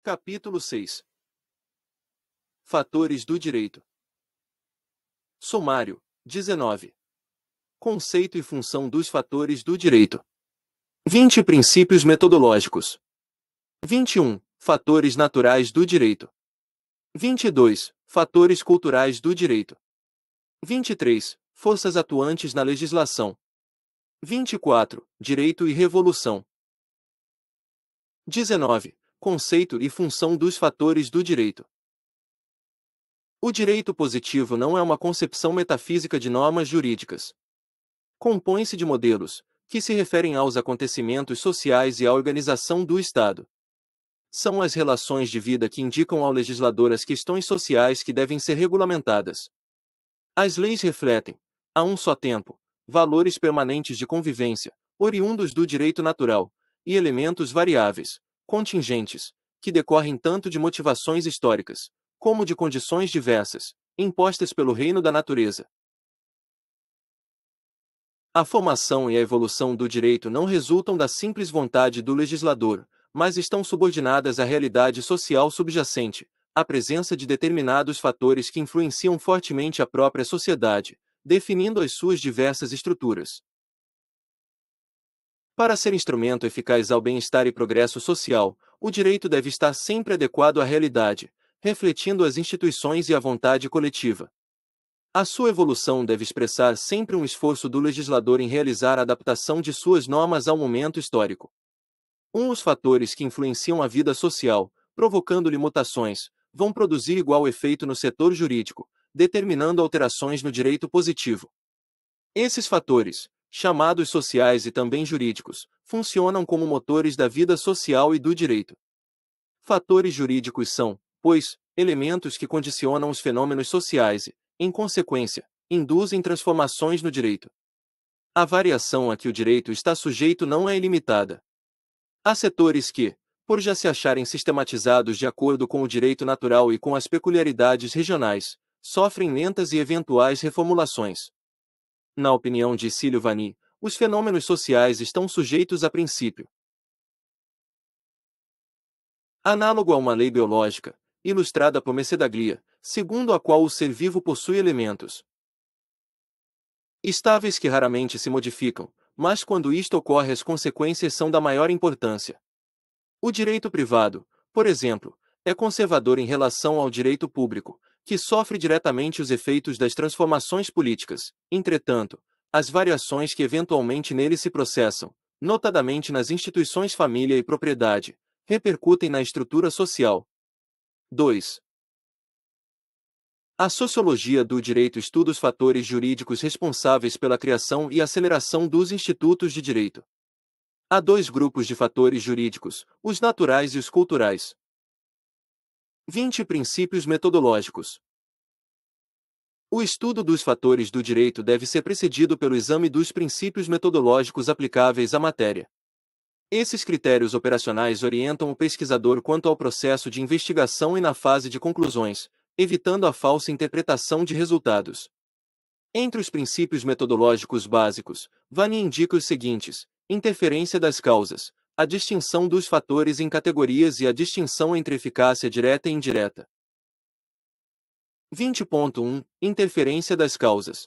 Capítulo 6. Fatores do direito. Sumário 19. Conceito e função dos fatores do direito. 20 princípios metodológicos. 21. Fatores naturais do direito. 22. Fatores culturais do direito. 23. Forças atuantes na legislação. 24. Direito e revolução. 19. Conceito e função dos fatores do direito. O direito positivo não é uma concepção metafísica de normas jurídicas. Compõe-se de modelos, que se referem aos acontecimentos sociais e à organização do Estado. São as relações de vida que indicam ao legislador as questões sociais que devem ser regulamentadas. As leis refletem, a um só tempo, valores permanentes de convivência, oriundos do direito natural, e elementos variáveis, contingentes, que decorrem tanto de motivações históricas, como de condições diversas, impostas pelo reino da natureza. A formação e a evolução do direito não resultam da simples vontade do legislador, mas estão subordinadas à realidade social subjacente, à presença de determinados fatores que influenciam fortemente a própria sociedade, definindo as suas diversas estruturas. Para ser instrumento eficaz ao bem-estar e progresso social, o direito deve estar sempre adequado à realidade, refletindo as instituições e a vontade coletiva. A sua evolução deve expressar sempre um esforço do legislador em realizar a adaptação de suas normas ao momento histórico. Os fatores que influenciam a vida social, provocando-lhe mutações, vão produzir igual efeito no setor jurídico, determinando alterações no direito positivo. Esses fatores, chamados sociais e também jurídicos, funcionam como motores da vida social e do direito. Fatores jurídicos são, pois, elementos que condicionam os fenômenos sociais e, em consequência, induzem transformações no direito. A variação a que o direito está sujeito não é ilimitada. Há setores que, por já se acharem sistematizados de acordo com o direito natural e com as peculiaridades regionais, sofrem lentas e eventuais reformulações. Na opinião de Cílio Vanni, os fenômenos sociais estão sujeitos a princípio análogo a uma lei biológica, ilustrada por Messedaglia, segundo a qual o ser vivo possui elementos estáveis que raramente se modificam, mas quando isto ocorre as consequências são da maior importância. O direito privado, por exemplo, é conservador em relação ao direito público, que sofre diretamente os efeitos das transformações políticas. Entretanto, as variações que eventualmente nele se processam, notadamente nas instituições família e propriedade, repercutem na estrutura social. 2. A sociologia do direito estuda os fatores jurídicos responsáveis pela criação e aceleração dos institutos de direito. Há dois grupos de fatores jurídicos, os naturais e os culturais. 20 princípios metodológicos. O estudo dos fatores do direito deve ser precedido pelo exame dos princípios metodológicos aplicáveis à matéria. Esses critérios operacionais orientam o pesquisador quanto ao processo de investigação e na fase de conclusões, evitando a falsa interpretação de resultados. Entre os princípios metodológicos básicos, Vanni indica os seguintes: interferência das causas, a distinção dos fatores em categorias e a distinção entre eficácia direta e indireta. 20.1 Interferência das causas.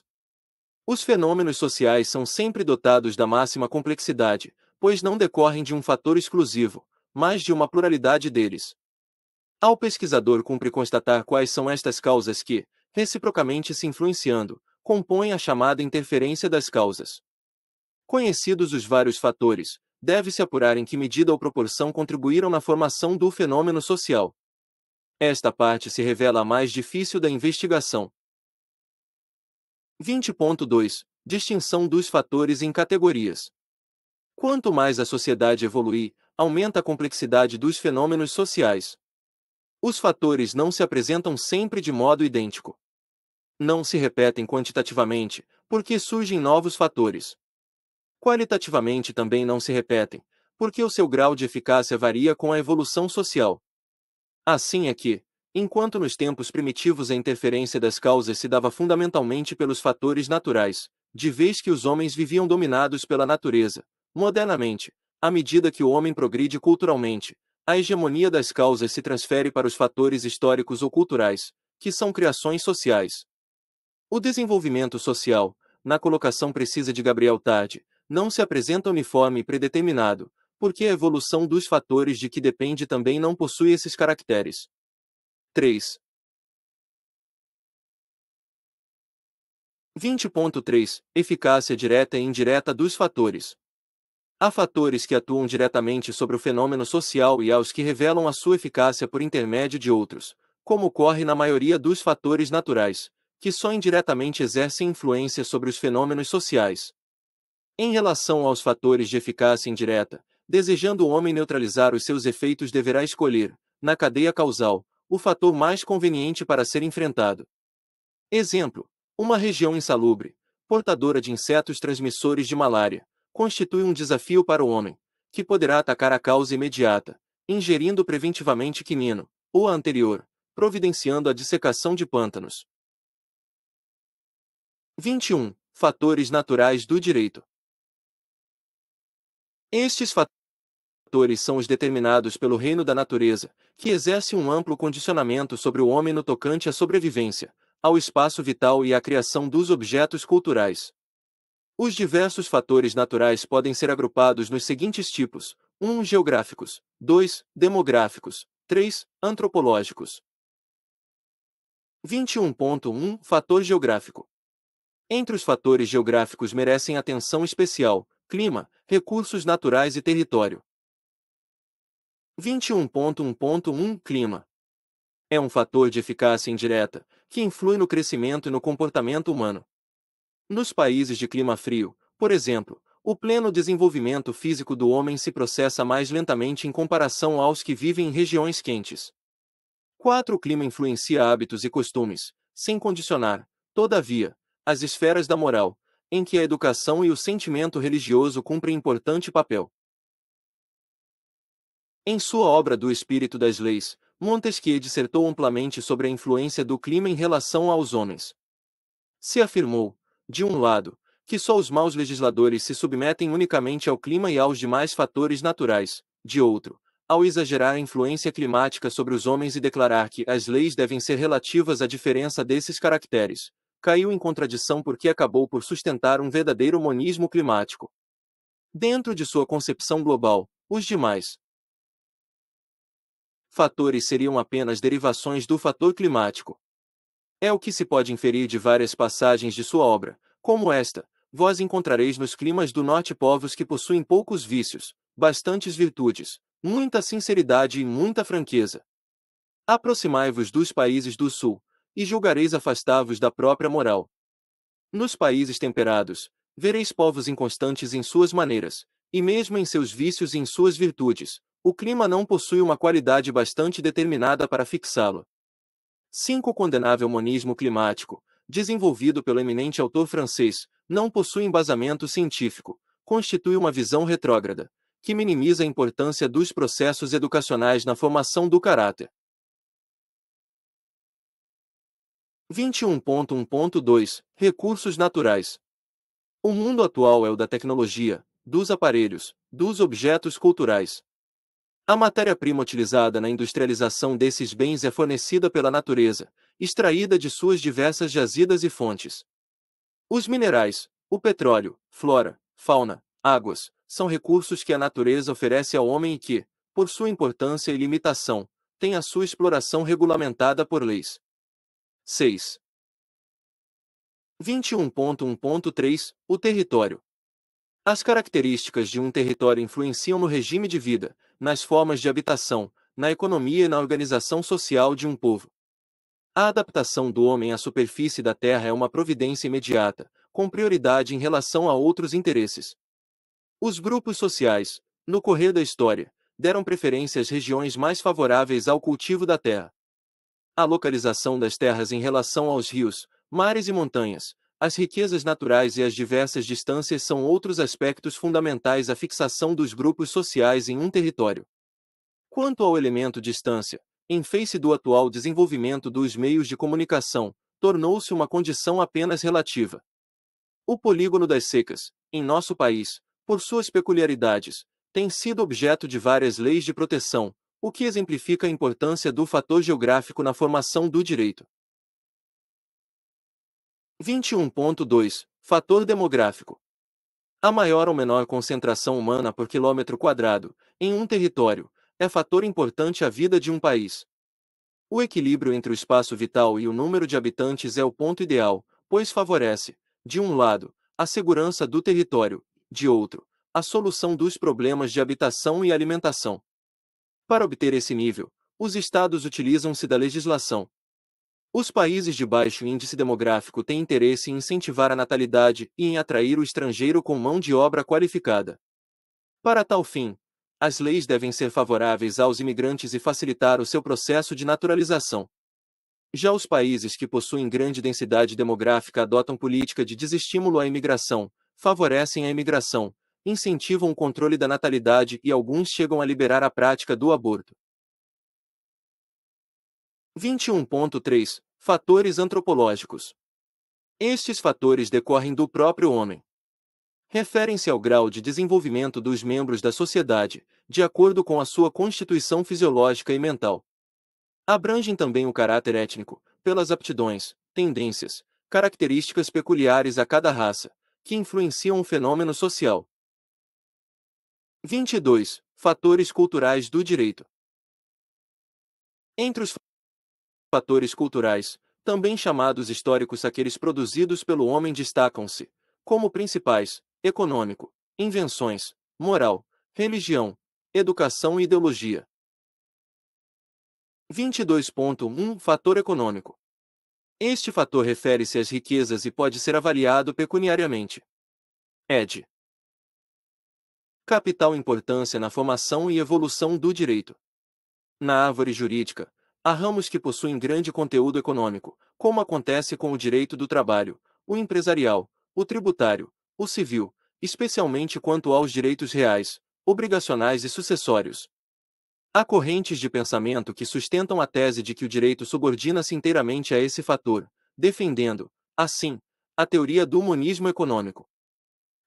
Os fenômenos sociais são sempre dotados da máxima complexidade, pois não decorrem de um fator exclusivo, mas de uma pluralidade deles. Ao pesquisador cumpre constatar quais são estas causas que, reciprocamente se influenciando, compõem a chamada interferência das causas. Conhecidos os vários fatores, deve-se apurar em que medida ou proporção contribuíram na formação do fenômeno social. Esta parte se revela a mais difícil da investigação. 20.2 Distinção dos fatores em categorias. Quanto mais a sociedade evoluir, aumenta a complexidade dos fenômenos sociais. Os fatores não se apresentam sempre de modo idêntico. Não se repetem quantitativamente, porque surgem novos fatores. Qualitativamente também não se repetem, porque o seu grau de eficácia varia com a evolução social. Assim é que, enquanto nos tempos primitivos a interferência das causas se dava fundamentalmente pelos fatores naturais, de vez que os homens viviam dominados pela natureza, modernamente, à medida que o homem progride culturalmente, A hegemonia das causas se transfere para os fatores históricos ou culturais, que são criações sociais. O desenvolvimento social, na colocação precisa de Gabriel Tarde, não se apresenta uniforme e predeterminado, porque a evolução dos fatores de que depende também não possui esses caracteres. 3. 20.3 Eficácia direta e indireta dos fatores. Há fatores que atuam diretamente sobre o fenômeno social e há os que revelam a sua eficácia por intermédio de outros, como ocorre na maioria dos fatores naturais, que só indiretamente exercem influência sobre os fenômenos sociais. Em relação aos fatores de eficácia indireta, desejando o homem neutralizar os seus efeitos, deverá escolher, na cadeia causal, o fator mais conveniente para ser enfrentado. Exemplo: uma região insalubre, portadora de insetos transmissores de malária, constitui um desafio para o homem, que poderá atacar a causa imediata, ingerindo preventivamente quinino, ou a anterior, providenciando a dissecação de pântanos. 21. Fatores naturais do direito. Estes fatores são os determinados pelo reino da natureza, que exerce um amplo condicionamento sobre o homem no tocante à sobrevivência, ao espaço vital e à criação dos objetos culturais. Os diversos fatores naturais podem ser agrupados nos seguintes tipos: 1. Geográficos, 2. Demográficos, 3. Antropológicos. 21.1 Fator geográfico. Entre os fatores geográficos merecem atenção especial: clima, recursos naturais e território. 21.1.1 Clima. É um fator de eficácia indireta, que influi no crescimento e no comportamento humano. Nos países de clima frio, por exemplo, o pleno desenvolvimento físico do homem se processa mais lentamente em comparação aos que vivem em regiões quentes. 4. O clima influencia hábitos e costumes, sem condicionar, todavia, as esferas da moral, em que a educação e o sentimento religioso cumprem importante papel. Em sua obra Do Espírito das Leis, Montesquieu dissertou amplamente sobre a influência do clima em relação aos homens. Se afirmou, de um lado, que só os maus legisladores se submetem unicamente ao clima e aos demais fatores naturais, de outro, ao exagerar a influência climática sobre os homens e declarar que as leis devem ser relativas à diferença desses caracteres, caiu em contradição porque acabou por sustentar um verdadeiro monismo climático. Dentro de sua concepção global, os demais fatores seriam apenas derivações do fator climático. É o que se pode inferir de várias passagens de sua obra, como esta: vós encontrareis nos climas do norte povos que possuem poucos vícios, bastantes virtudes, muita sinceridade e muita franqueza. Aproximai-vos dos países do sul, e julgareis afastar-vos da própria moral. Nos países temperados, vereis povos inconstantes em suas maneiras, e mesmo em seus vícios e em suas virtudes, o clima não possui uma qualidade bastante determinada para fixá-lo. 5. O condenável monismo climático, desenvolvido pelo eminente autor francês, não possui embasamento científico, constitui uma visão retrógrada, que minimiza a importância dos processos educacionais na formação do caráter. 21.1.2 Recursos naturais. O mundo atual é o da tecnologia, dos aparelhos, dos objetos culturais. A matéria-prima utilizada na industrialização desses bens é fornecida pela natureza, extraída de suas diversas jazidas e fontes. Os minerais, o petróleo, flora, fauna, águas, são recursos que a natureza oferece ao homem e que, por sua importância e limitação, têm a sua exploração regulamentada por leis. 6. 21.1.3 O território. As características de um território influenciam no regime de vida, nas formas de habitação, na economia e na organização social de um povo. A adaptação do homem à superfície da terra é uma providência imediata, com prioridade em relação a outros interesses. Os grupos sociais, no correr da história, deram preferência às regiões mais favoráveis ao cultivo da terra. A localização das terras em relação aos rios, mares e montanhas, as riquezas naturais e as diversas distâncias são outros aspectos fundamentais à fixação dos grupos sociais em um território. Quanto ao elemento distância, em face do atual desenvolvimento dos meios de comunicação, tornou-se uma condição apenas relativa. O polígono das secas, em nosso país, por suas peculiaridades, tem sido objeto de várias leis de proteção, o que exemplifica a importância do fator geográfico na formação do direito. 21.2 Fator demográfico. A maior ou menor concentração humana por quilômetro quadrado, em um território, é fator importante à vida de um país. O equilíbrio entre o espaço vital e o número de habitantes é o ponto ideal, pois favorece, de um lado, a segurança do território, de outro, a solução dos problemas de habitação e alimentação. Para obter esse nível, os estados utilizam-se da legislação. Os países de baixo índice demográfico têm interesse em incentivar a natalidade e em atrair o estrangeiro com mão de obra qualificada. Para tal fim, as leis devem ser favoráveis aos imigrantes e facilitar o seu processo de naturalização. Já os países que possuem grande densidade demográfica adotam política de desestímulo à imigração, favorecem a imigração, incentivam o controle da natalidade e alguns chegam a liberar a prática do aborto. 21.3 Fatores antropológicos. Estes fatores decorrem do próprio homem. Referem-se ao grau de desenvolvimento dos membros da sociedade, de acordo com a sua constituição fisiológica e mental. Abrangem também o caráter étnico, pelas aptidões, tendências, características peculiares a cada raça, que influenciam o fenômeno social. 22 Fatores culturais do direito. Entre os fatores culturais, também chamados históricos, aqueles produzidos pelo homem destacam-se, como principais, econômico, invenções, moral, religião, educação e ideologia. 22.1 Fator econômico. Este fator refere-se às riquezas e pode ser avaliado pecuniariamente. Ed. Capital importância na formação e evolução do direito. Na árvore jurídica, há ramos que possuem grande conteúdo econômico, como acontece com o direito do trabalho, o empresarial, o tributário, o civil, especialmente quanto aos direitos reais, obrigacionais e sucessórios. Há correntes de pensamento que sustentam a tese de que o direito subordina-se inteiramente a esse fator, defendendo, assim, a teoria do monismo econômico.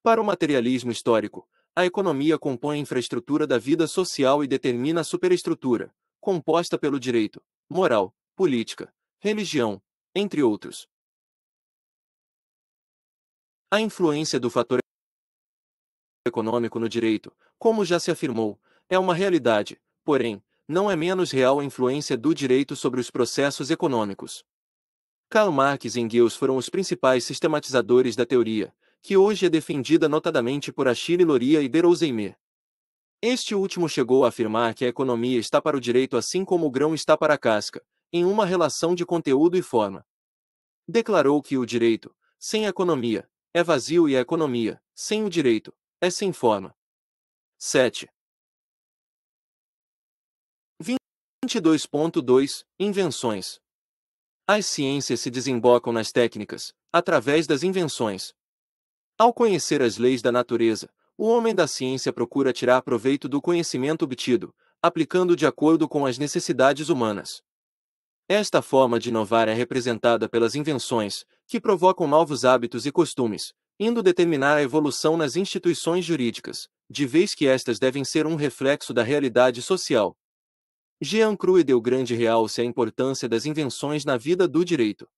Para o materialismo histórico, a economia compõe a infraestrutura da vida social e determina a superestrutura, composta pelo direito, moral, política, religião, entre outros. A influência do fator econômico no direito, como já se afirmou, é uma realidade, porém, não é menos real a influência do direito sobre os processos econômicos. Karl Marx e Engels foram os principais sistematizadores da teoria, que hoje é defendida notadamente por Achille Laurier e Berolzheimer. Este último chegou a afirmar que a economia está para o direito assim como o grão está para a casca, em uma relação de conteúdo e forma. Declarou que o direito, sem a economia, é vazio e a economia, sem o direito, é sem forma. 7. 22.2 Invenções. As ciências se desembocam nas técnicas, através das invenções. Ao conhecer as leis da natureza, o homem da ciência procura tirar proveito do conhecimento obtido, aplicando de acordo com as necessidades humanas. Esta forma de inovar é representada pelas invenções, que provocam novos hábitos e costumes, indo determinar a evolução nas instituições jurídicas, de vez que estas devem ser um reflexo da realidade social. Jean Crouet deu grande realce à importância das invenções na vida do direito.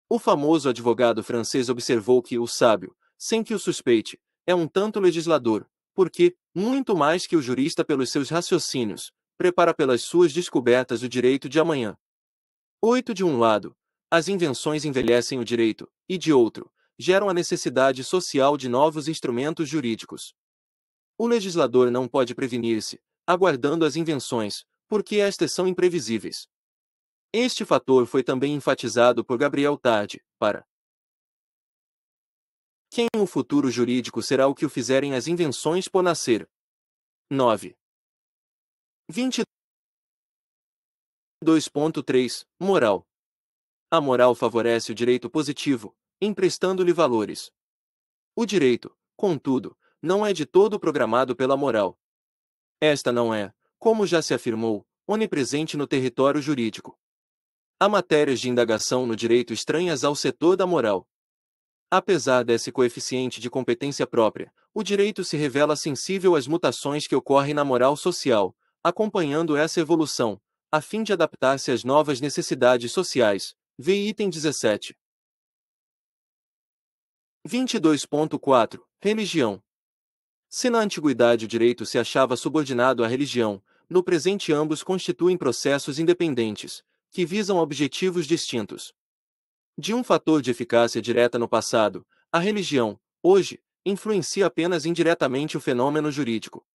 O famoso advogado francês observou que o sábio, sem que o suspeite, é um tanto legislador, porque, muito mais que o jurista pelos seus raciocínios, prepara pelas suas descobertas o direito de amanhã. 8. De um lado, as invenções envelhecem o direito, e de outro, geram a necessidade social de novos instrumentos jurídicos. O legislador não pode prevenir-se, aguardando as invenções, porque estas são imprevisíveis. Este fator foi também enfatizado por Gabriel Tarde, para quem o futuro jurídico será o que o fizerem as invenções por nascer. 9. 22.3 Moral. A moral favorece o direito positivo, emprestando-lhe valores. O direito, contudo, não é de todo programado pela moral. Esta não é, como já se afirmou, onipresente no território jurídico. Há matérias de indagação no direito estranhas ao setor da moral. Apesar desse coeficiente de competência própria, o direito se revela sensível às mutações que ocorrem na moral social, acompanhando essa evolução, a fim de adaptar-se às novas necessidades sociais. Vê item 17. 22.4. Religião. Se na antiguidade o direito se achava subordinado à religião, no presente ambos constituem processos independentes, que visam objetivos distintos. De um fator de eficácia direta no passado, a religião, hoje, influencia apenas indiretamente o fenômeno jurídico.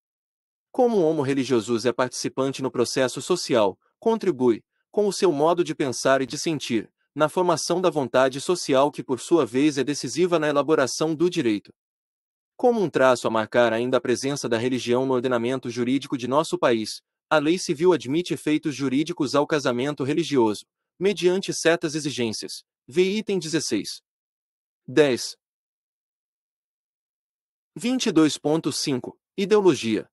Como o homo religiosus é participante no processo social, contribui, com o seu modo de pensar e de sentir, na formação da vontade social que por sua vez é decisiva na elaboração do direito. Como um traço a marcar ainda a presença da religião no ordenamento jurídico de nosso país, a lei civil admite efeitos jurídicos ao casamento religioso, mediante certas exigências. Vê item 16. 10. 22.5. Ideologia.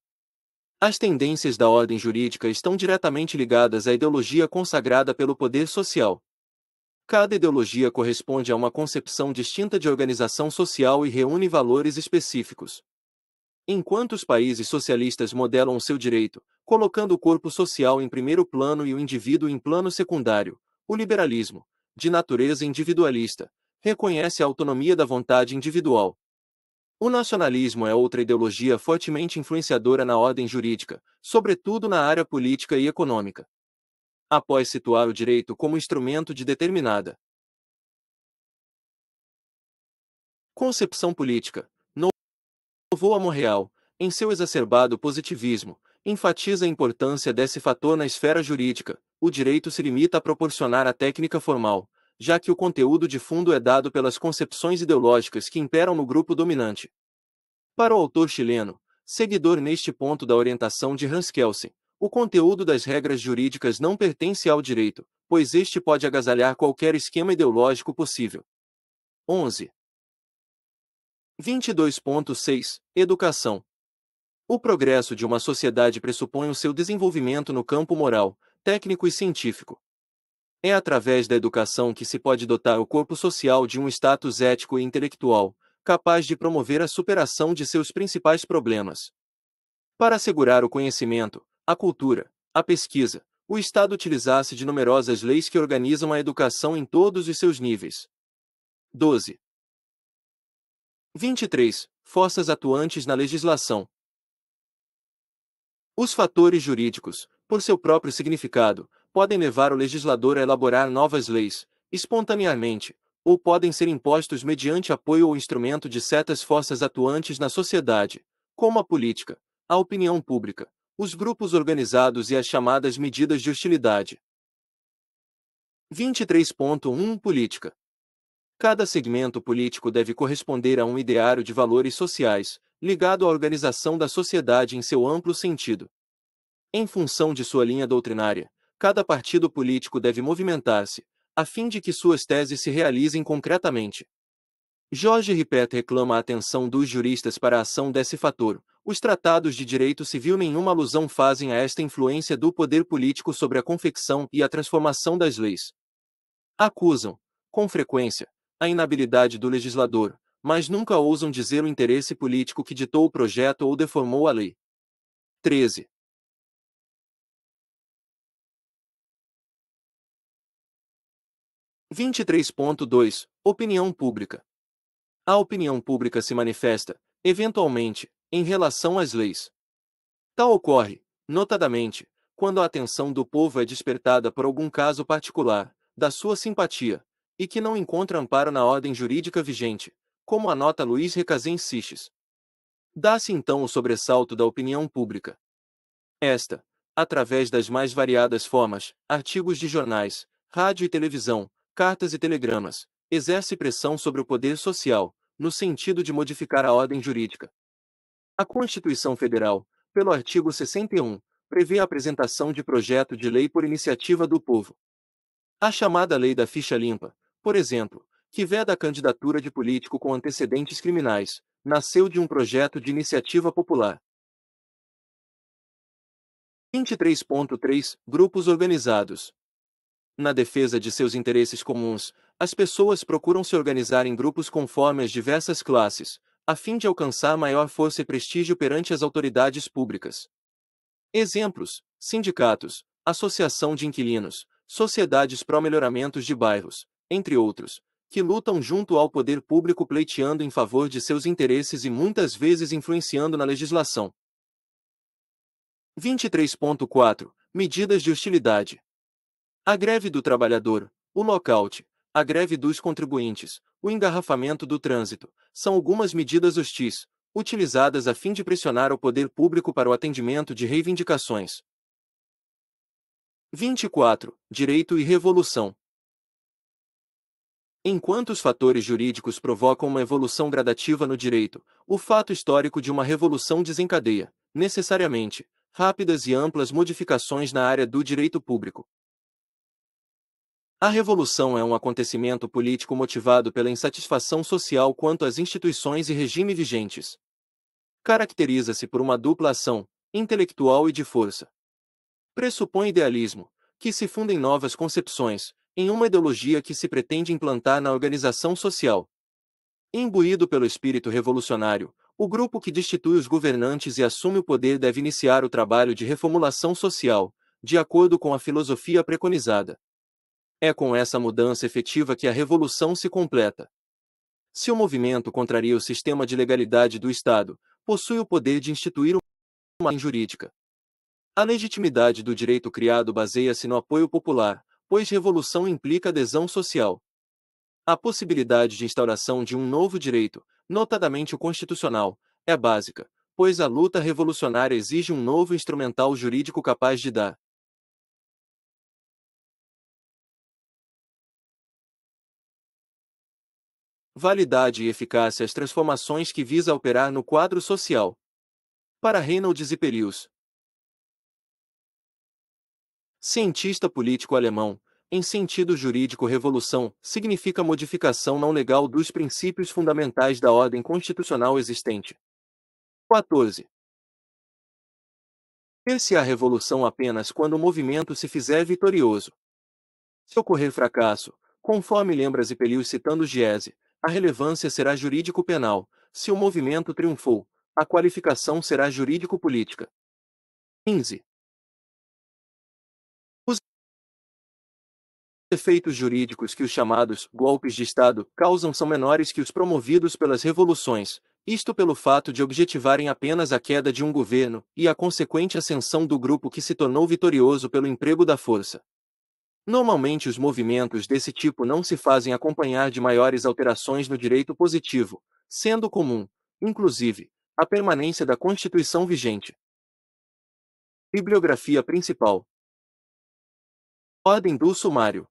As tendências da ordem jurídica estão diretamente ligadas à ideologia consagrada pelo poder social. Cada ideologia corresponde a uma concepção distinta de organização social e reúne valores específicos. Enquanto os países socialistas modelam o seu direito, colocando o corpo social em primeiro plano e o indivíduo em plano secundário, o liberalismo, de natureza individualista, reconhece a autonomia da vontade individual. O nacionalismo é outra ideologia fortemente influenciadora na ordem jurídica, sobretudo na área política e econômica. Após situar o direito como instrumento de determinada concepção política, Novo Monreal, em seu exacerbado positivismo, enfatiza a importância desse fator na esfera jurídica. O direito se limita a proporcionar a técnica formal, já que o conteúdo de fundo é dado pelas concepções ideológicas que imperam no grupo dominante. Para o autor chileno, seguidor neste ponto da orientação de Hans Kelsen, o conteúdo das regras jurídicas não pertence ao direito, pois este pode agasalhar qualquer esquema ideológico possível. 11. 22.6. Educação. O progresso de uma sociedade pressupõe o seu desenvolvimento no campo moral, técnico e científico. É através da educação que se pode dotar o corpo social de um status ético e intelectual, capaz de promover a superação de seus principais problemas. Para assegurar o conhecimento, a cultura, a pesquisa, o Estado utiliza-se de numerosas leis que organizam a educação em todos os seus níveis. 12. 23. Forças atuantes na legislação. Os fatores jurídicos, por seu próprio significado, podem levar o legislador a elaborar novas leis, espontaneamente, ou podem ser impostos mediante apoio ou instrumento de certas forças atuantes na sociedade, como a política, a opinião pública, os grupos organizados e as chamadas medidas de hostilidade. 23.1 Política. Cada segmento político deve corresponder a um ideário de valores sociais, ligado à organização da sociedade em seu amplo sentido. Em função de sua linha doutrinária, cada partido político deve movimentar-se, a fim de que suas teses se realizem concretamente. Jorge Ripet reclama a atenção dos juristas para a ação desse fator. Os tratados de direito civil nenhuma alusão fazem a esta influência do poder político sobre a confecção e a transformação das leis. Acusam, com frequência, a inabilidade do legislador, mas nunca ousam dizer o interesse político que ditou o projeto ou deformou a lei. 13. 23.2 Opinião pública. A opinião pública se manifesta, eventualmente, em relação às leis. Tal ocorre, notadamente, quando a atenção do povo é despertada por algum caso particular, da sua simpatia, e que não encontra amparo na ordem jurídica vigente, como anota Luiz Recazens Siches. Dá-se então o sobressalto da opinião pública. Esta, através das mais variadas formas, artigos de jornais, rádio e televisão, cartas e telegramas, exerce pressão sobre o poder social, no sentido de modificar a ordem jurídica. A Constituição Federal, pelo artigo 61, prevê a apresentação de projeto de lei por iniciativa do povo. A chamada Lei da Ficha Limpa, por exemplo, que veda a candidatura de político com antecedentes criminais, nasceu de um projeto de iniciativa popular. 23.3 Grupos organizados. Na defesa de seus interesses comuns, as pessoas procuram se organizar em grupos conforme as diversas classes, a fim de alcançar maior força e prestígio perante as autoridades públicas. Exemplos: sindicatos, associação de inquilinos, sociedades pró-melhoramentos de bairros, entre outros, que lutam junto ao poder público pleiteando em favor de seus interesses e muitas vezes influenciando na legislação. 23.4 Medidas de hostilidade. A greve do trabalhador, o lockout, a greve dos contribuintes, o engarrafamento do trânsito, são algumas medidas hostis, utilizadas a fim de pressionar o poder público para o atendimento de reivindicações. 24. Direito e revolução. Enquanto os fatores jurídicos provocam uma evolução gradativa no direito, o fato histórico de uma revolução desencadeia, necessariamente, rápidas e amplas modificações na área do direito público. A revolução é um acontecimento político motivado pela insatisfação social quanto às instituições e regime vigentes. Caracteriza-se por uma dupla ação, intelectual e de força. Pressupõe idealismo, que se funda em novas concepções, em uma ideologia que se pretende implantar na organização social. Imbuído pelo espírito revolucionário, o grupo que destitui os governantes e assume o poder deve iniciar o trabalho de reformulação social, de acordo com a filosofia preconizada. É com essa mudança efetiva que a revolução se completa. Se o movimento contraria o sistema de legalidade do Estado, possui o poder de instituir uma lei jurídica. A legitimidade do direito criado baseia-se no apoio popular, pois revolução implica adesão social. A possibilidade de instauração de um novo direito, notadamente o constitucional, é básica, pois a luta revolucionária exige um novo instrumental jurídico capaz de dar validade e eficácia às transformações que visa operar no quadro social. Para Reynolds e Perrius, cientista político alemão, em sentido jurídico, revolução significa modificação não legal dos princípios fundamentais da ordem constitucional existente. 14. Ter-se-á revolução apenas quando o movimento se fizer vitorioso. Se ocorrer fracasso, conforme Lembras e Perrius citando Giese, a relevância será jurídico-penal. Se o movimento triunfou, a qualificação será jurídico-política. 15. Os efeitos jurídicos que os chamados golpes de Estado causam são menores que os promovidos pelas revoluções, isto pelo fato de objetivarem apenas a queda de um governo e a consequente ascensão do grupo que se tornou vitorioso pelo emprego da força. Normalmente os movimentos desse tipo não se fazem acompanhar de maiores alterações no direito positivo, sendo comum, inclusive, a permanência da Constituição vigente. Bibliografia principal. Ordem do sumário.